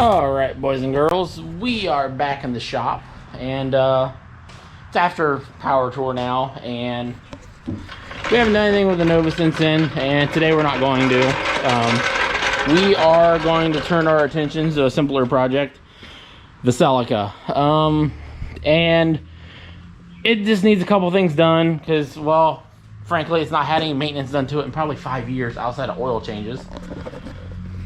All right, boys and girls, we are back in the shop, and it's after power tour now, and we haven't done anything with the Nova since then, and today we're not going to. We are going to turn our attentions to a simpler project, the Celica, and it just needs a couple things done because, well, frankly, it's not had any maintenance done to it in probably 5 years outside of oil changes.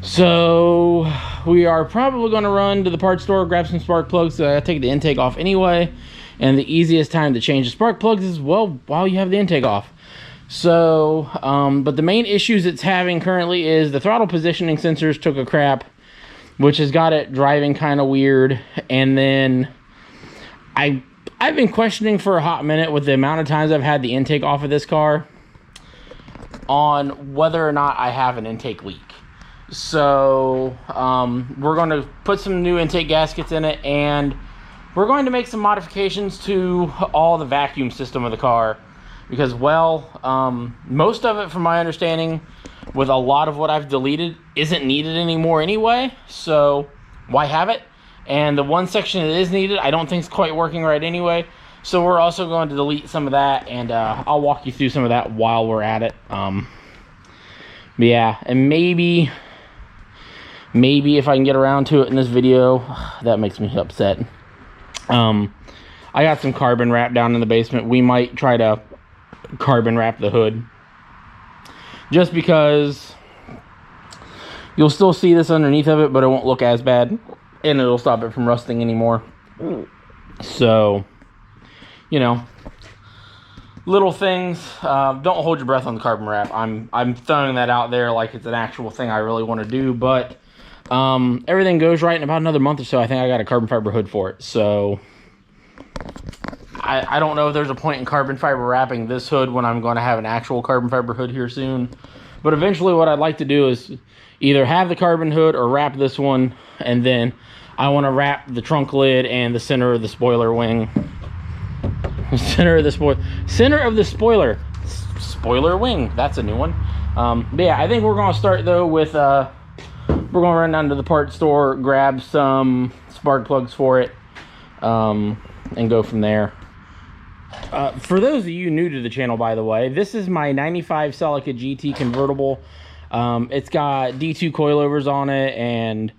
So we are probably going to run to the parts store, grab some spark plugs. So I take the intake off anyway, and the easiest time to change the spark plugs is, well, while you have the intake off. So but the main issues it's having currently is the throttle positioning sensors took a crap, which has got it driving kind of weird. And then I've been questioning for a hot minute with the amount of times I've had the intake off of this car on whether or not I have an intake leak. So we're going to put some new intake gaskets in it, and we're going to make some modifications to all the vacuum system of the car because, well, most of it, from my understanding, with a lot of what I've deleted, isn't needed anymore anyway, so why have it? And the one section that is needed, I don't think is quite working right anyway, so we're also going to delete some of that, and I'll walk you through some of that while we're at it. Yeah, and maybe if I can get around to it in this video. That makes me upset. I got some carbon wrap down in the basement. We might try to carbon wrap the hood, just because you'll still see this underneath of it, but it won't look as bad, and it'll stop it from rusting anymore. So, you know, little things. Don't hold your breath on the carbon wrap. I'm throwing that out there like it's an actual thing I really want to do, but everything goes right in about another month or so. I think I got a carbon fiber hood for it, so I don't know if there's a point in carbon fiber wrapping this hood when I'm going to have an actual carbon fiber hood here soon. But eventually what I'd like to do is either have the carbon hood or wrap this one, and then I want to wrap the trunk lid and the center of the spoiler wing. Center of the spoiler wing. That's a new one. But yeah, I think we're going to start though with we're going to run down to the parts store, grab some spark plugs for it, and go from there. For those of you new to the channel, by the way, this is my 95 Celica GT convertible. It's got D2 coilovers on it and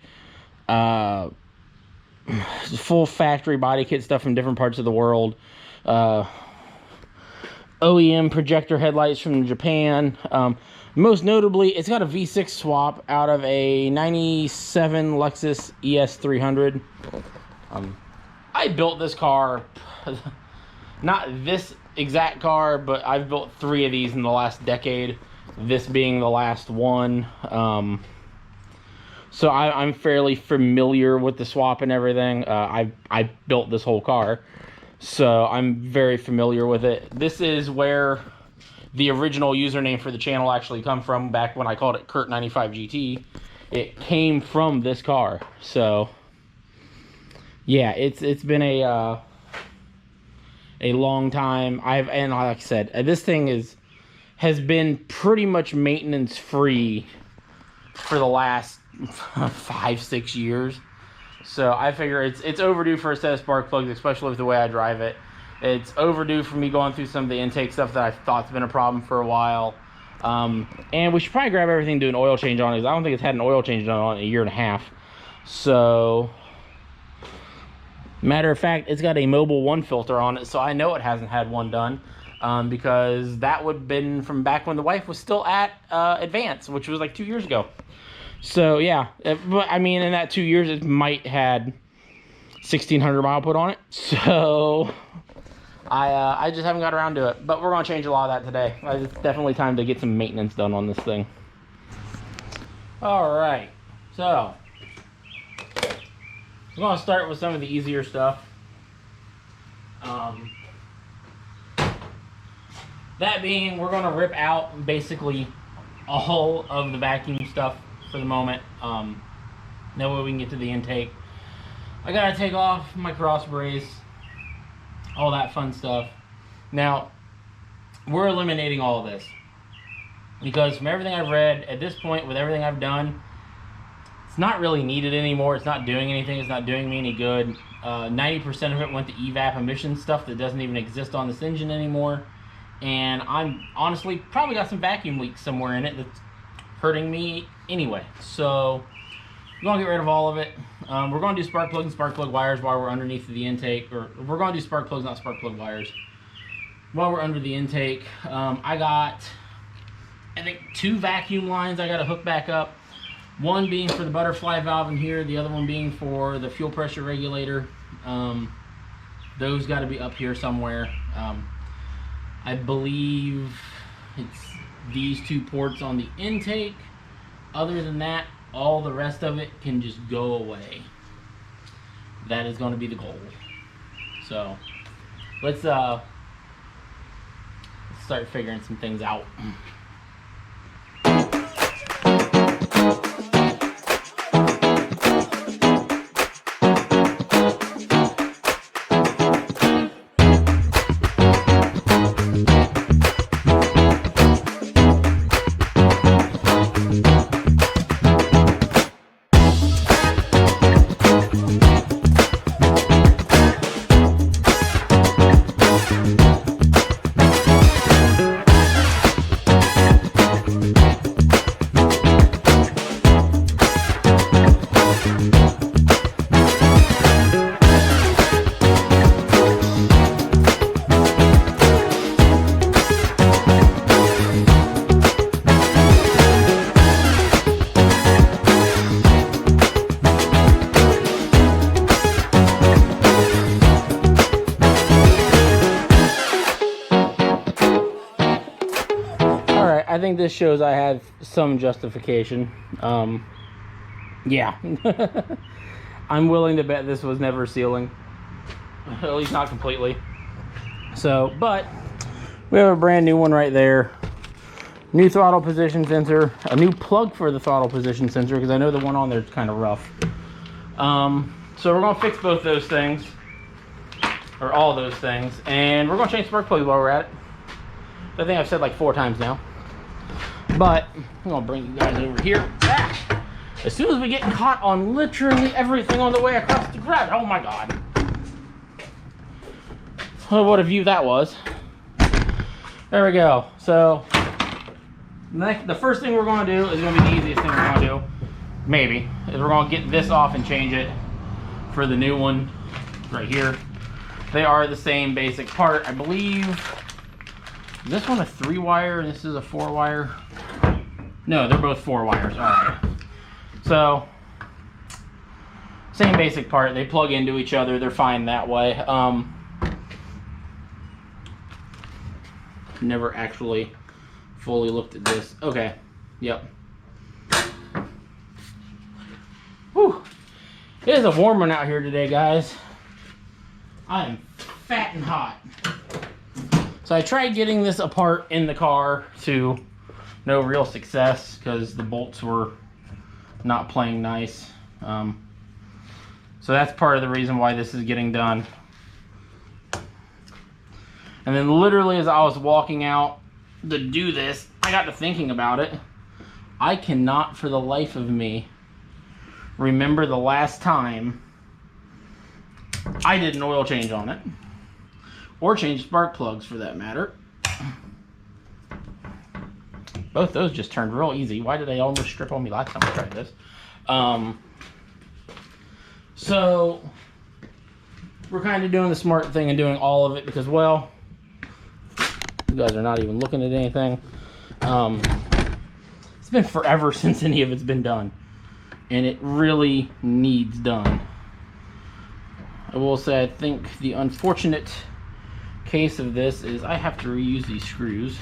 full factory body kit stuff from different parts of the world. OEM projector headlights from Japan. Most notably, it's got a V6 swap out of a 97 Lexus ES300. I built this car, not this exact car, but I've built 3 of these in the last decade, this being the last one. So I'm fairly familiar with the swap and everything. I built this whole car, so I'm very familiar with it. This is where the original username for the channel actually come from, back when I called it Kurt95GT. It came from this car. So yeah, it's been a long time. And like I said, this thing has been pretty much maintenance free for the last 5-6 years. So I figure it's overdue for a set of spark plugs, especially with the way I drive it. It's overdue for me going through some of the intake stuff that I thought's been a problem for a while. And we should probably grab everything, do an oil change on it, because I don't think it's had an oil change done on it in 1.5 years. So, matter of fact, it's got a Mobil 1 filter on it, so I know it hasn't had one done. Because that would have been from back when the wife was still at Advance, which was like 2 years ago. So yeah, but I mean, in that 2 years, it might had 1,600 mile put on it. So I just haven't got around to it, but we're going to change a lot of that today. It's definitely time to get some maintenance done on this thing. All right, so we're going to start with some of the easier stuff. That being, we're going to rip out basically all of the vacuum stuff for the moment. That way we can get to the intake. I got to take off my cross brace, all that fun stuff. Now, we're eliminating all of this because from everything I've read, at this point, with everything I've done, it's It's not really needed anymore. It's not doing anything. It's not doing me any good. 90% of it went to evap emission stuff that doesn't even exist on this engine anymore. And I'm honestly probably got some vacuum leaks somewhere in it that's hurting me anyway. So I'm going to get rid of all of it. We're going to do spark plugs and spark plug wires while we're underneath the intake. Or we're going to do spark plugs, not spark plug wires, while we're under the intake. I got, I think, 2 vacuum lines I got to hook back up. One being for the butterfly valve in here, the other one being for the fuel pressure regulator. Those got to be up here somewhere. I believe it's these 2 ports on the intake. Other than that, all the rest of it can just go away. That is going to be the goal. So let's start figuring some things out. I think this shows I have some justification. Yeah. I'm willing to bet this was never sealing. At least not completely. So, but we have a brand new one right there. New throttle position sensor. A new plug for the throttle position sensor, because I know the one on there is kind of rough. So we're going to fix both those things. Or all those things. And we're going to change spark plugs while we're at it. I think I've said like 4 times now. But I'm gonna bring you guys over here. Ah! As soon as we get caught on literally everything on the way across the garage, oh my god! Oh, what a view that was! There we go. So the first thing we're gonna do is gonna be the easiest thing we're gonna do. Maybe is we're gonna get this off and change it for the new one right here. They are the same basic part, I believe. Is this one a 3-wire and this is a 4-wire? No, they're both 4 wires. All right. So, same basic part. They plug into each other. They're fine that way. Never actually fully looked at this. Okay. Yep. Whew. It is a warm one out here today, guys. I am fat and hot. So I tried getting this apart in the car to no real success because the bolts were not playing nice. So that's part of the reason why this is getting done. And then literally as I was walking out to do this, I got to thinking about it. I cannot for the life of me remember the last time I did an oil change on it. Or change spark plugs for that matter. Both those just turned real easy. Why did they almost strip on me last time I tried this? So we're kind of doing the smart thing and doing all of it because, well, you guys are not even looking at anything. It's been forever since any of it's been done. And it really needs done. I will say I think the unfortunate case of this is I have to reuse these screws,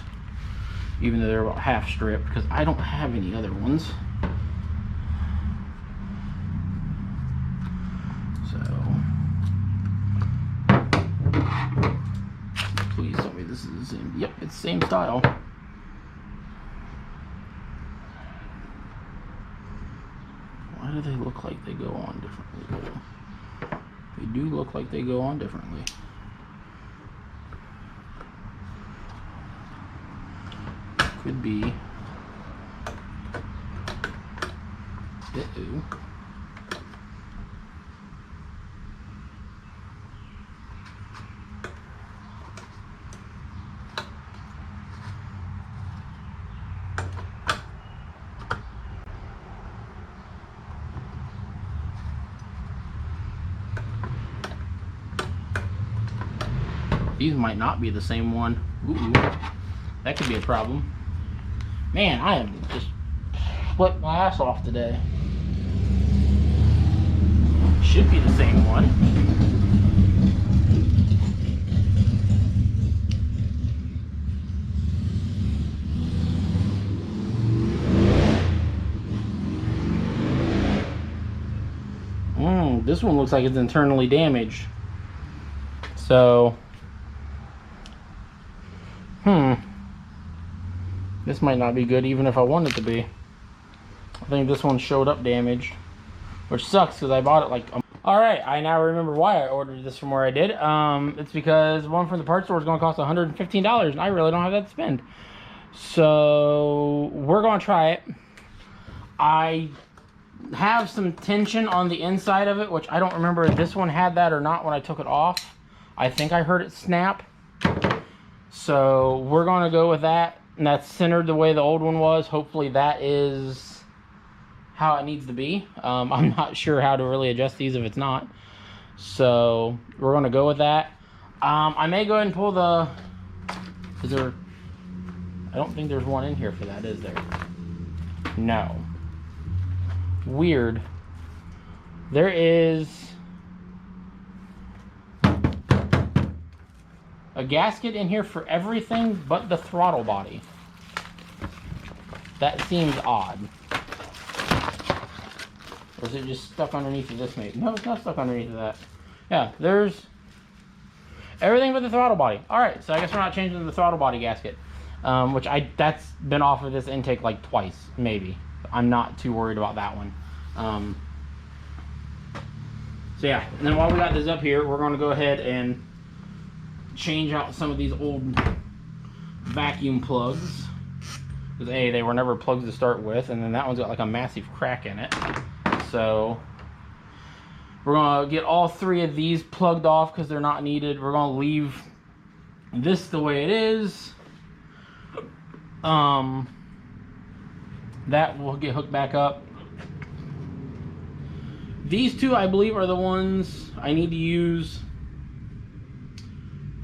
even though they're about half stripped, because I don't have any other ones. So please tell me this is the same. Yep, it's the same style. Why do they look like they go on differently? They do look like they go on differently. Could be Uh-oh. These might not be the same one. Ooh, that could be a problem. Man, I am just split my ass off today. Should be the same one. This one looks like it's internally damaged. So, this might not be good even if I want it to be. I think this one showed up damaged, which sucks because I bought it like Alright, I now remember why I ordered this from where I did. It's because one from the parts store is going to cost $115 and I really don't have that to spend. So we're going to try it. I have some tension on the inside of it, which I don't remember if this one had that or not when I took it off. I think I heard it snap. So we're going to go with that. And that's centered the way the old one was. Hopefully that is how it needs to be. I'm not sure how to really adjust these if it's not. So we're going to go with that. I may go ahead and pull the... Is there... I don't think there's one in here for that, is there? No. Weird. There is a gasket in here for everything but the throttle body. That seems odd. Or is it just stuck underneath of this maybe? No, it's not stuck underneath of that. Yeah, there's everything but the throttle body. Alright, so I guess we're not changing the throttle body gasket. That's been off of this intake like twice, maybe. I'm not too worried about that one. So yeah, and then while we got this up here, we're going to go ahead and change out some of these old vacuum plugs. Because A, they were never plugs to start with, and then that one's got like a massive crack in it. So we're going to get all three of these plugged off because they're not needed. We're going to leave this the way it is. That will get hooked back up. These two, I believe, are the ones I need to use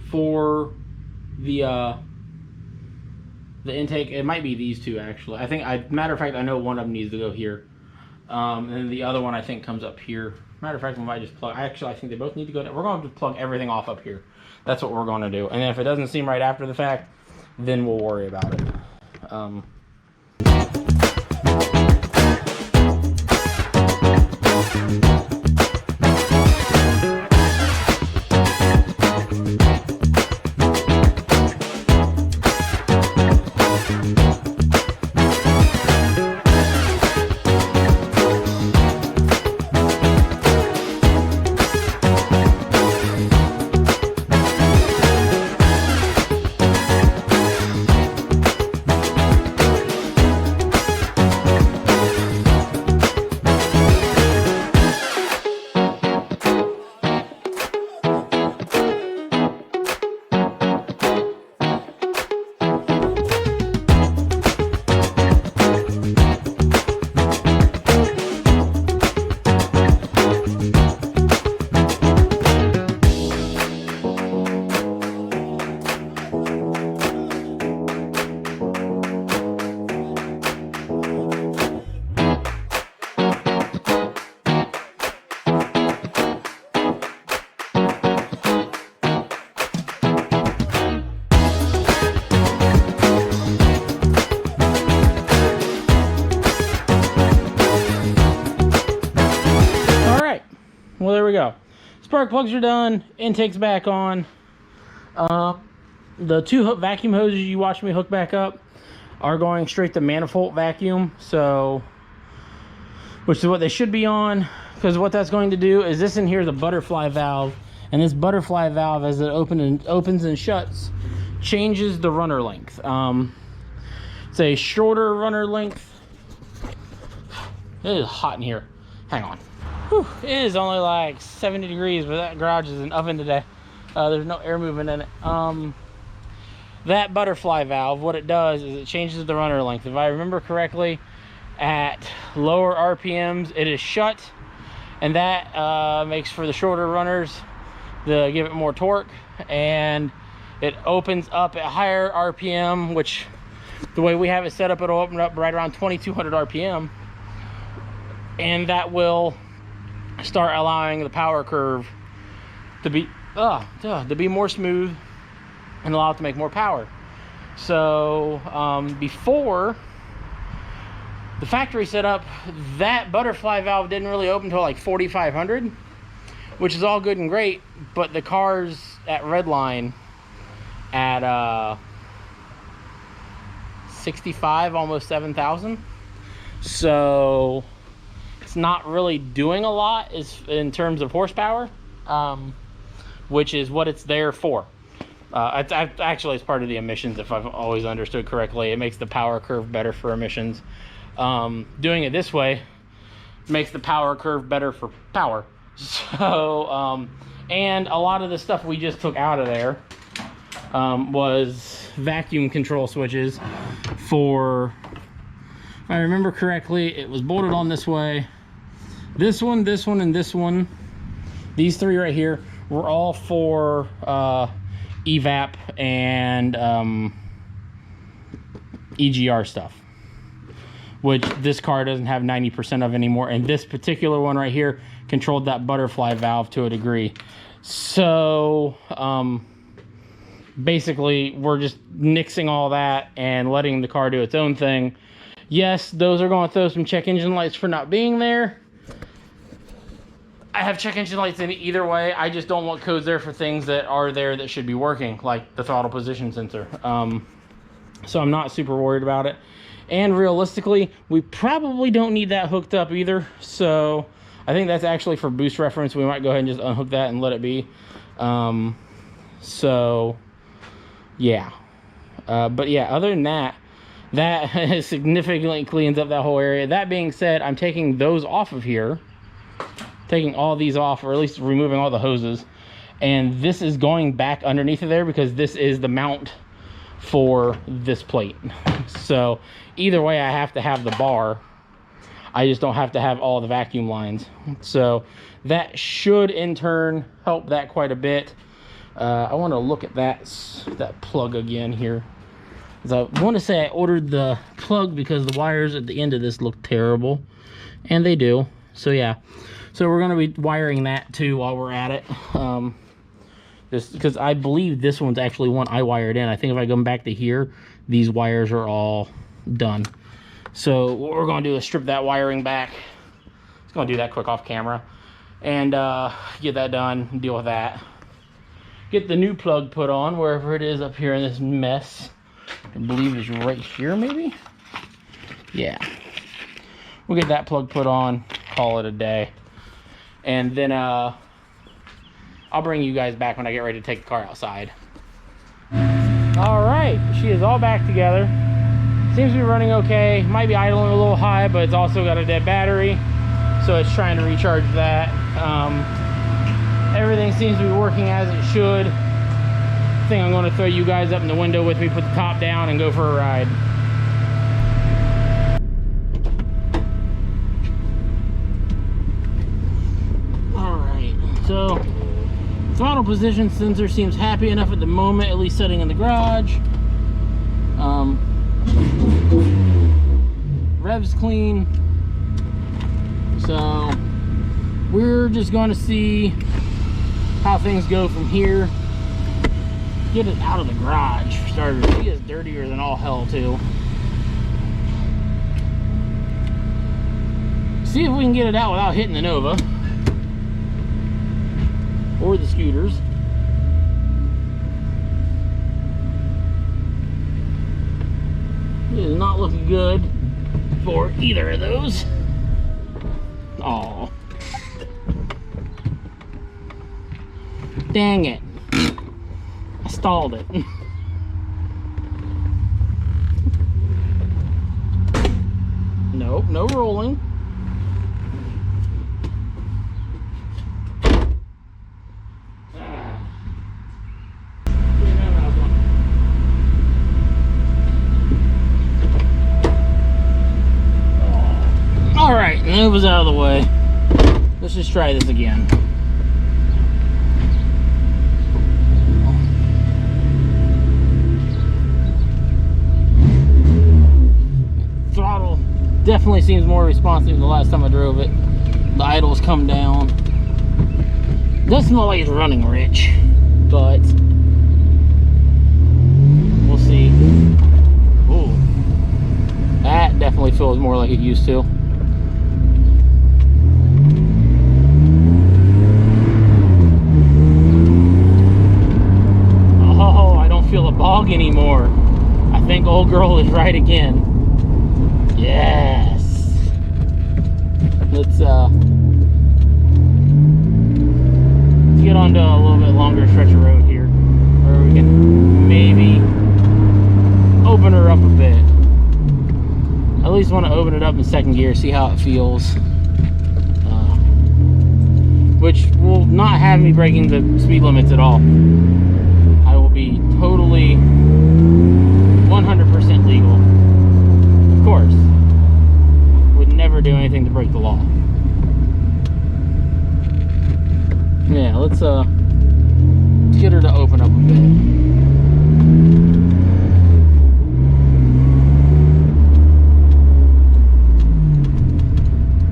for the intake. It might be these two, actually. I think, matter of fact, I know one of them needs to go here. And then the other one, I think, comes up here. Matter of fact, we might just plug. Actually, I think they both need to go down. We're going to plug everything off up here. That's what we're going to do. And if it doesn't seem right after the fact, then we'll worry about it. Well, there we go. Spark plugs are done. Intake's back on. The two vacuum hoses you watched me hook back up are going straight to manifold vacuum. So, which is what they should be on. Because what that's going to do is this in here is a butterfly valve. And this butterfly valve, as it opens and shuts, changes the runner length. It's a shorter runner length It is hot in here. Hang on. Whew, it is only like 70 degrees, but that garage is an oven today. There's no air movement in it. That butterfly valve, what it does is it changes the runner length. If I remember correctly, at lower RPMs, it is shut, and that makes for the shorter runners to give it more torque, and it opens up at higher RPM, which the way we have it set up, it'll open up right around 2200 RPM, and that will start allowing the power curve to be more smooth and allow it to make more power. So before the factory setup, that butterfly valve didn't really open until like 4500, which is all good and great, but the cars at Redline at 65, almost 7,000. So it's not really doing a lot in terms of horsepower, which is what it's there for. Actually, it's part of the emissions, if I've always understood correctly. It makes the power curve better for emissions. Doing it this way makes the power curve better for power. So, and a lot of the stuff we just took out of there was vacuum control switches for, if I remember correctly, it was bolted on this way. This one, and this one. These three right here were all for evap and EGR stuff, which this car doesn't have 90% of anymore. And this particular one right here controlled that butterfly valve to a degree. So basically we're just nixing all that and letting the car do its own thing. Yes, those are going to throw some check engine lights for not being there. I have check engine lights in either way. I just don't want codes there for things that are there that should be working, like the throttle position sensor. So I'm not super worried about it. And realistically, we probably don't need that hooked up either. So I think that's actually for boost reference. We might go ahead and just unhook that and let it be. So yeah. But yeah, other than that, that significantly cleans up that whole area. That being said, I'm taking those off of here. Taking all these off, or at least removing all the hoses, and this is going back underneath of there because this is the mount for this plate. So either way, I have to have the bar. I just don't have to have all the vacuum lines. So that should in turn help that quite a bit. I want to look at that plug again here. I want to say I ordered the plug because the wires at the end of this look terrible, and they do. So yeah. So we're going to be wiring that too while we're at it. Just because I believe this one's actually one I wired in. I think if I come back to here, these wires are all done. So what we're going to do is strip that wiring back. Just going to do that quick off camera. And get that done and deal with that. Get the new plug put on wherever it is up here in this mess. I believe it's right here maybe? Yeah. We'll get that plug put on, call it a day. And then I'll bring you guys back when I get ready to take the car outside. All right, she is all back together. Seems to be running okay. Might be idling a little high, but it's also got a dead battery, so it's trying to recharge that. Everything seems to be working as it should. I think I'm going to throw you guys up in the window with me, put the top down, and go for a ride. So, throttle position sensor seems happy enough at the moment, at least setting in the garage. Rev's clean. So, we're just going to see how things go from here. Get it out of the garage for starters. She is dirtier than all hell too. See if we can get it out without hitting the Nova. Or the scooters. It is not looking good for either of those. Oh, dang it. I stalled it. Nope, no rolling. Alright, that was out of the way. Let's just try this again. Throttle definitely seems more responsive than the last time I drove it. The idle's come down. Does smell like it's running rich, but we'll see. Ooh, that definitely feels more like it used to. Oh, I don't feel a bog anymore. I think old girl is right again. Yes. Let's get onto a little bit longer stretch of road here, where we can maybe open her up a bit. I at least want to open it up in second gear, see how it feels. Which will not have me breaking the speed limits at all. I will be totally 100% legal. Of course. Would never do anything to break the law. Yeah, let's get her to open up a bit.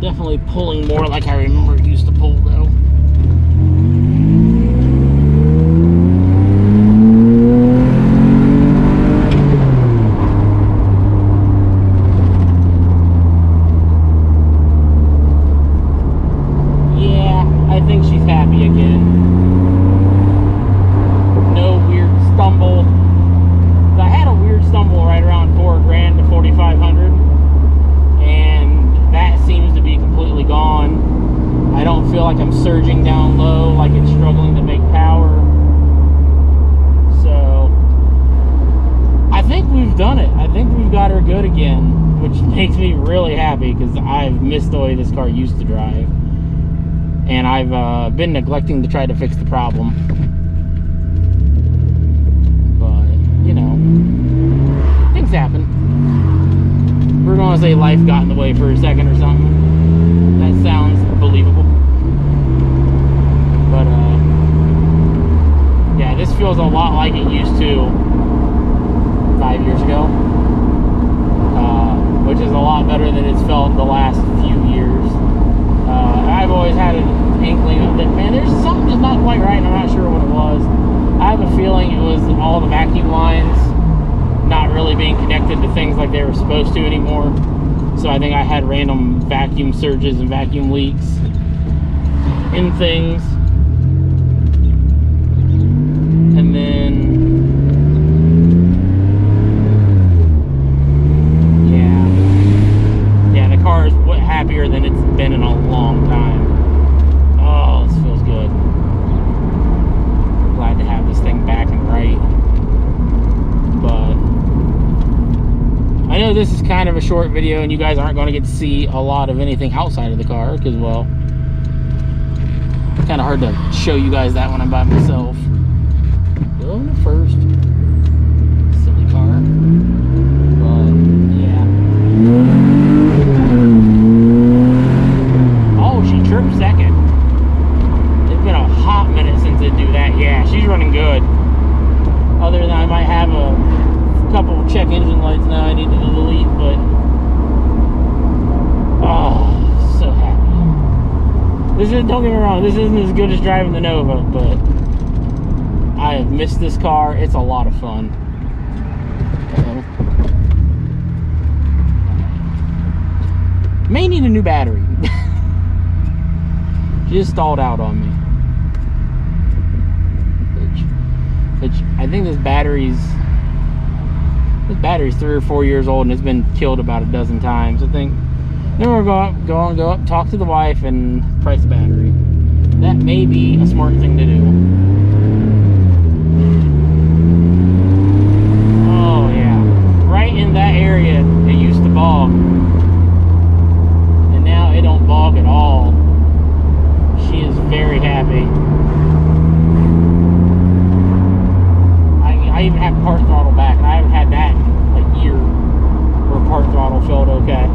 Definitely pulling more like I remember it used to pull though. Surging down low like it's struggling to make power. So I think we've done it. I think we've got her good again, which makes me really happy because I've missed the way this car used to drive, and I've been neglecting to try to fix the problem. But you know, things happen. We're gonna say life got in the way for a second or something. That sounds believable. But yeah, this feels a lot like it used to 5 years ago, which is a lot better than it's felt the last few years. I've always had an inkling of that, man, there's something that's not quite right, and I'm not sure what it was. I have a feeling it was all the vacuum lines not really being connected to things like they were supposed to anymore. So I think I had random vacuum surges and vacuum leaks in things. And then, yeah, the car is happier than it's been in a long time. Oh, this feels good. Glad to have this thing back and right. But I know this is kind of a short video, and you guys aren't going to get to see a lot of anything outside of the car, because, well, it's kind of hard to show you guys that when I'm by myself. Going to first. Silly car. But, yeah. Oh, she tripped second. It's been a hot minute since it do that. Yeah, she's running good. Other than I might have a couple check engine lights now I need to delete, but oh, so happy. This is, don't get me wrong, this isn't as good as driving the Nova, but I have missed this car. It's a lot of fun. May need a new battery. She just stalled out on me. Which I think this battery's 3 or 4 years old, and it's been killed about a dozen times. I think then we're going to go up, talk to the wife, and price the battery. That may be a smart thing to do. Oh yeah, right in that area it used to bog, and now it don't bog at all. She is very happy. I even have part throttle back, and I haven't had that in a year where part throttle felt okay.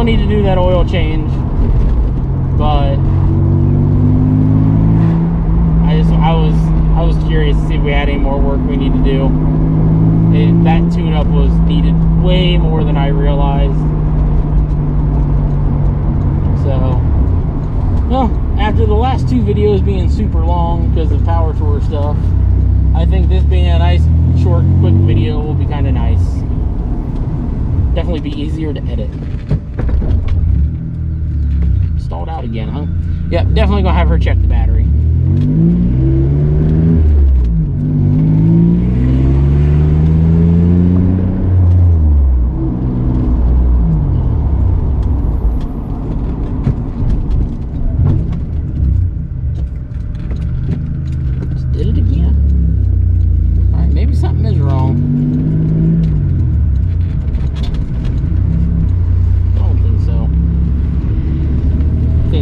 still need to do that oil change, but I was curious to see if we had any more work we need to do. That tune-up was needed way more than I realized. So, well, after the last two videos being super long because of power tour stuff, I think this being a nice, short, quick video will be kind of nice. Definitely be easier to edit. Stalled out again, huh? Yep, definitely gonna have her check the battery.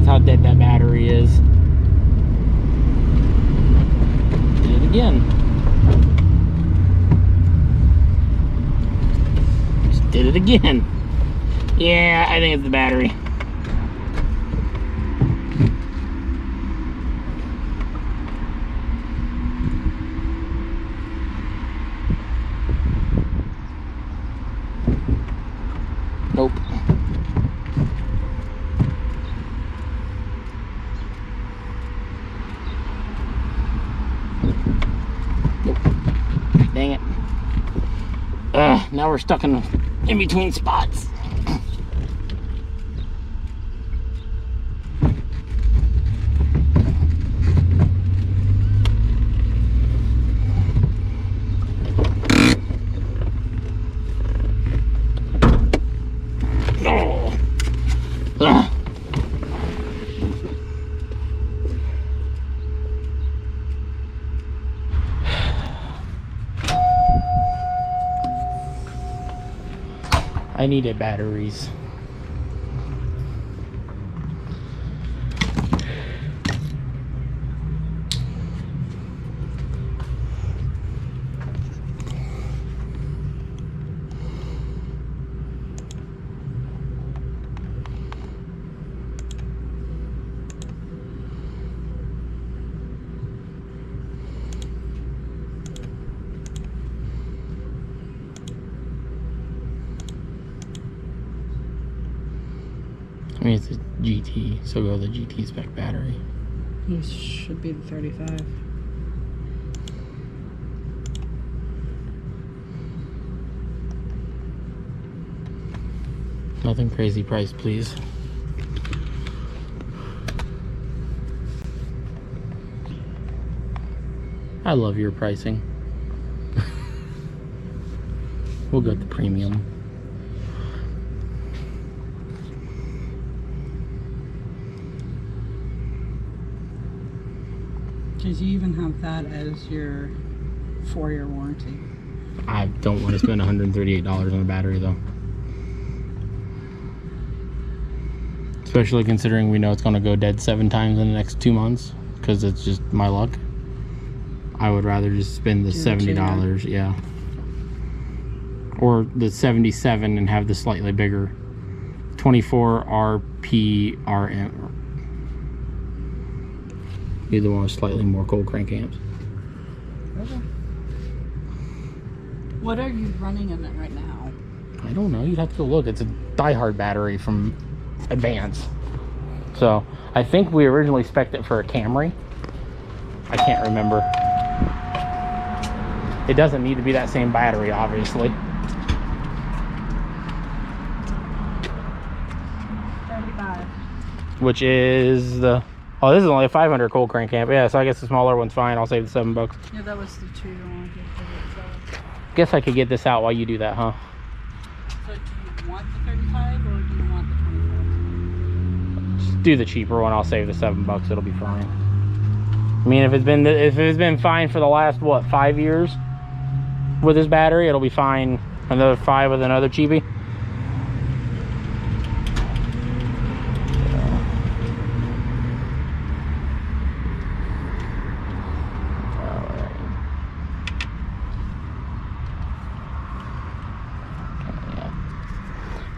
How dead that battery is. Did it again. Just did it again. Yeah, I think it's the battery. Nope. Dang it. Now we're stuck in between spots. I needed batteries. I mean, it's a GT, so go with the GT spec battery. This should be the 35. Nothing crazy price, please. I love your pricing. We'll go with the premium. Because you even have that as your 4-year warranty. I don't want to spend $138 on a battery though. Especially considering we know it's going to go dead 7 times in the next 2 months. Because it's just my luck. I would rather just spend the $70, yeah. Or the 77 and have the slightly bigger 24 RPRM. Either one with slightly more cold crank amps. Okay. What are you running in it right now? I don't know. You'd have to go look. It's a diehard battery from Advance. So I think we originally spec'd it for a Camry. I can't remember. It doesn't need to be that same battery, obviously. 35. Which is the... Oh, this is only a 500 cold crank amp. Yeah, so I guess the smaller one's fine. I'll save the $7. Yeah, that was the 2 you wanted to. Guess I could get this out while you do that, huh? So do you want the 35 or do you want the 24? Just do the cheaper one. I'll save the $7. It'll be fine. I mean, if it's been fine for the last, what, 5 years with this battery, it'll be fine another 5 with another cheapie.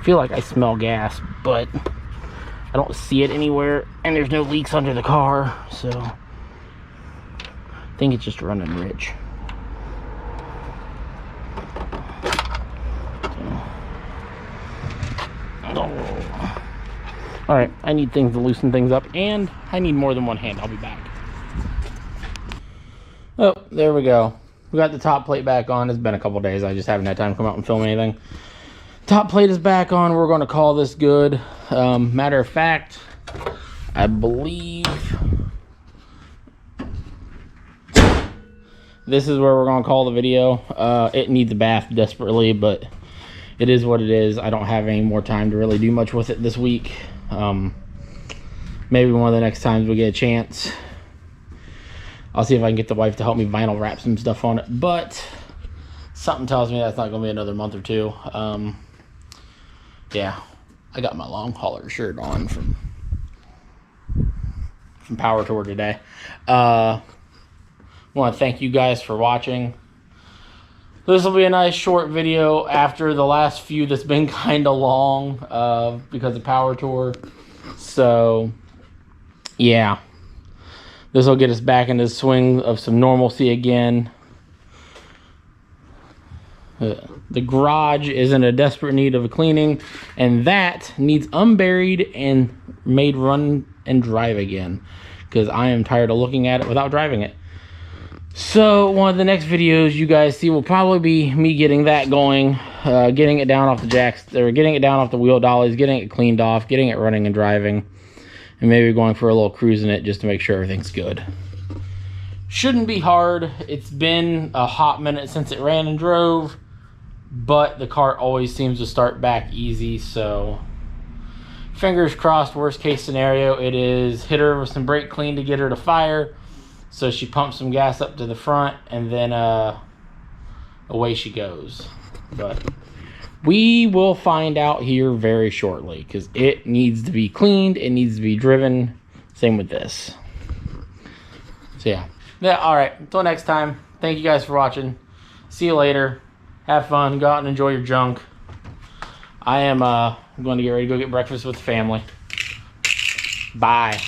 feel like I smell gas, but I don't see it anywhere, and there's no leaks under the car, so I think it's just running rich. All right, I need things to loosen things up, and I need more than one hand. I'll be back. Oh, there we go. We got the top plate back on. It's been a couple days. I just haven't had time to come out and film anything. Top plate is back on. We're going to call this good. Matter of fact, I believe this is where we're going to call the video. It needs a bath desperately, but it is what it is. I don't have any more time to really do much with it this week. Maybe one of the next times we get a chance, I'll see if I can get the wife to help me vinyl wrap some stuff on it, but something tells me that's not going to be another month or two. Yeah, I got my long hauler shirt on from Power Tour today. I want to thank you guys for watching. This will be a nice short video after the last few that's been kind of long because of Power Tour. So, yeah. This will get us back into the swing of some normalcy again. The garage is in a desperate need of a cleaning, and that needs unburied and made run and drive again, because I am tired of looking at it without driving it. So one of the next videos you guys see will probably be me getting that going, getting it down off the jacks, or getting it down off the wheel dollies, getting it cleaned off, getting it running and driving, and maybe going for a little cruise in it just to make sure everything's good. Shouldn't be hard. It's been a hot minute since it ran and drove, but the car always seems to start back easy, so fingers crossed. Worst case scenario, it is hit her with some brake clean to get her to fire, so she pumps some gas up to the front, and then away she goes. But we will find out here very shortly, because it needs to be cleaned, it needs to be driven. Same with this. So yeah, all right, until next time, thank you guys for watching. See you later. Have fun, go out and enjoy your junk. I am going to get ready to go get breakfast with the family. Bye.